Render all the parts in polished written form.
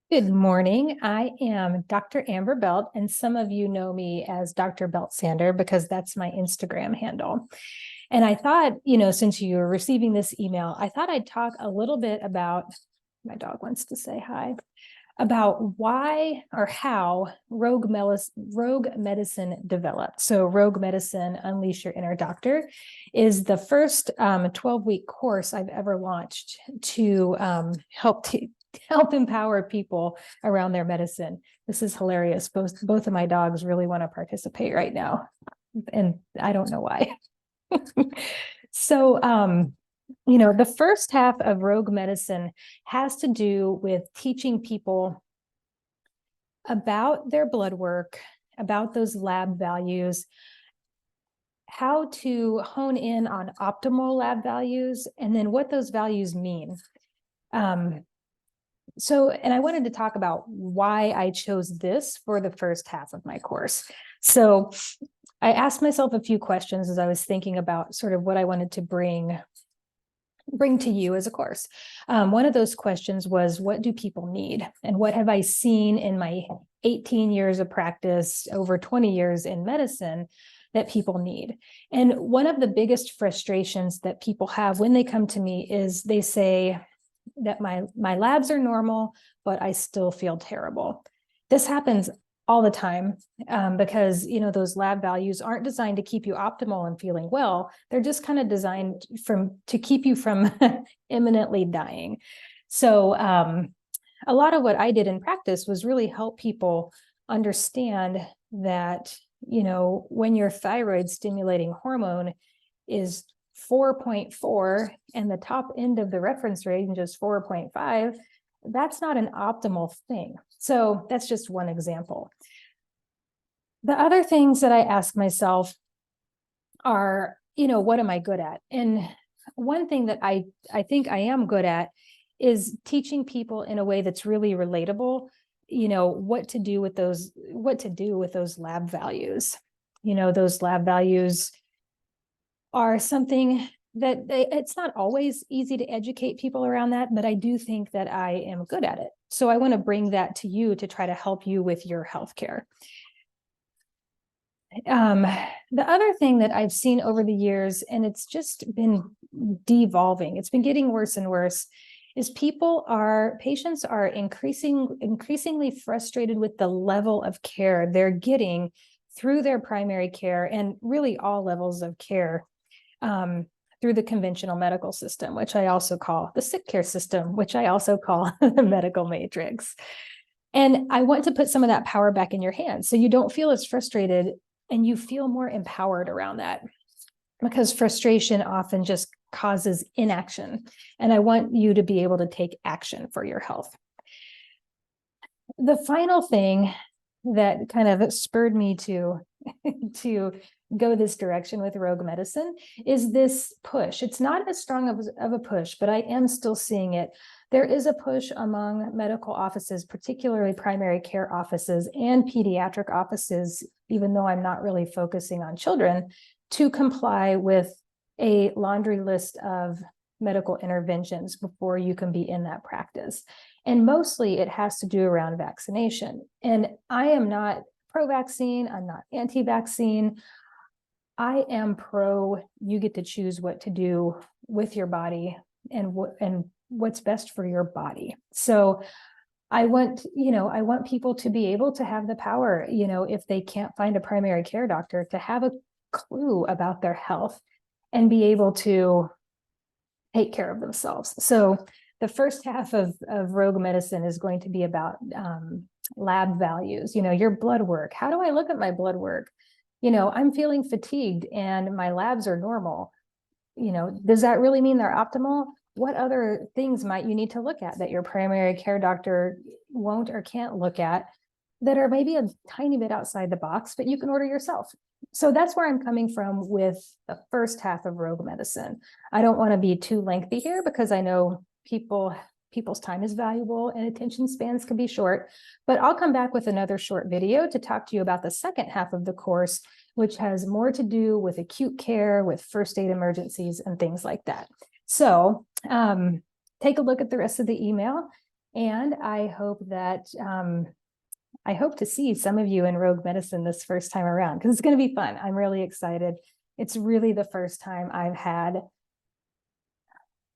Good morning. I am Dr. Amber Belt, and some of you know me as Dr. Belt Sander because that's my Instagram handle. And I thought, since you were receiving this email, I thought I'd talk a little bit about, my dog wants to say hi, about why or how rogue medicine developed. So Rogue Medicine, Unleash Your Inner Doctor is the first 12-week course I've ever launched to help empower people around their medicine. This is hilarious. Both of my dogs really want to participate right now, and I don't know why. So, the first half of Rogue Medicine has to do with teaching people about their blood work, about those lab values, how to hone in on optimal lab values, and then what those values mean. And I wanted to talk about why I chose this for the first half of my course. So I asked myself a few questions as I was thinking about sort of what I wanted to bring to you as a course. One of those questions was, what do people need? And what have I seen in my 18 years of practice, over 20 years in medicine, that people need? And one of the biggest frustrations that people have when they come to me is they say that my labs are normal, but I still feel terrible. This happens all the time because those lab values aren't designed to keep you optimal and feeling well. They're just kind of designed to keep you from imminently dying. So a lot of what I did in practice was really help people understand that when your thyroid stimulating hormone is 4.4 and the top end of the reference range is 4.5, that's not an optimal thing. So that's just one example. The other things that I ask myself are, what am I good at? And one thing that I think I am good at is teaching people in a way that's really relatable, what to do with those lab values. Those lab values are something that it's not always easy to educate people around that, but I do think that I am good at it. So I want to bring that to you to try to help you with your healthcare. The other thing that I've seen over the years, and it's just been devolving, it's been getting worse and worse, is patients are increasingly frustrated with the level of care they're getting through their primary care and really all levels of care through the conventional medical system, which I also call the sick care system, which I also call the medical matrix. And I want to put some of that power back in your hands so you don't feel as frustrated and you feel more empowered around that, because frustration often just causes inaction. And I want you to be able to take action for your health. The final thing that kind of spurred me to go this direction with Rogue Medicine is this push. It's not as strong of a push, but I am still seeing it. There is a push among medical offices, particularly primary care offices and pediatric offices, even though I'm not really focusing on children, to comply with a laundry list of medical interventions before you can be in that practice. And mostly it has to do around vaccination. And I am not pro-vaccine, I'm not anti-vaccine. I am pro, you get to choose what to do with your body and what's best for your body. So I want people to be able to have the power, if they can't find a primary care doctor, to have a clue about their health and be able to take care of themselves. So the first half of Rogue Medicine is going to be about lab values, your blood work. How do I look at my blood work? I'm feeling fatigued and my labs are normal. Does that really mean they're optimal? What other things might you need to look at that your primary care doctor won't or can't look at that are maybe a tiny bit outside the box, but you can order yourself? So that's where I'm coming from with the first half of Rogue Medicine. I don't want to be too lengthy here because I know people's time is valuable and attention spans can be short, but I'll come back with another short video to talk to you about the second half of the course, which has more to do with acute care, with first aid emergencies and things like that. So take a look at the rest of the email And I hope that, I hope to see some of you in Rogue Medicine this first time around, because it's going to be fun. I'm really excited. It's really the first time I've had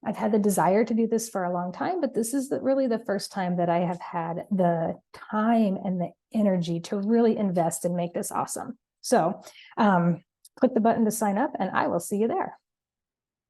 the desire to do this for a long time, but this is really the first time that I have had the time and the energy to really invest and make this awesome. So click the button to sign up, and I will see you there.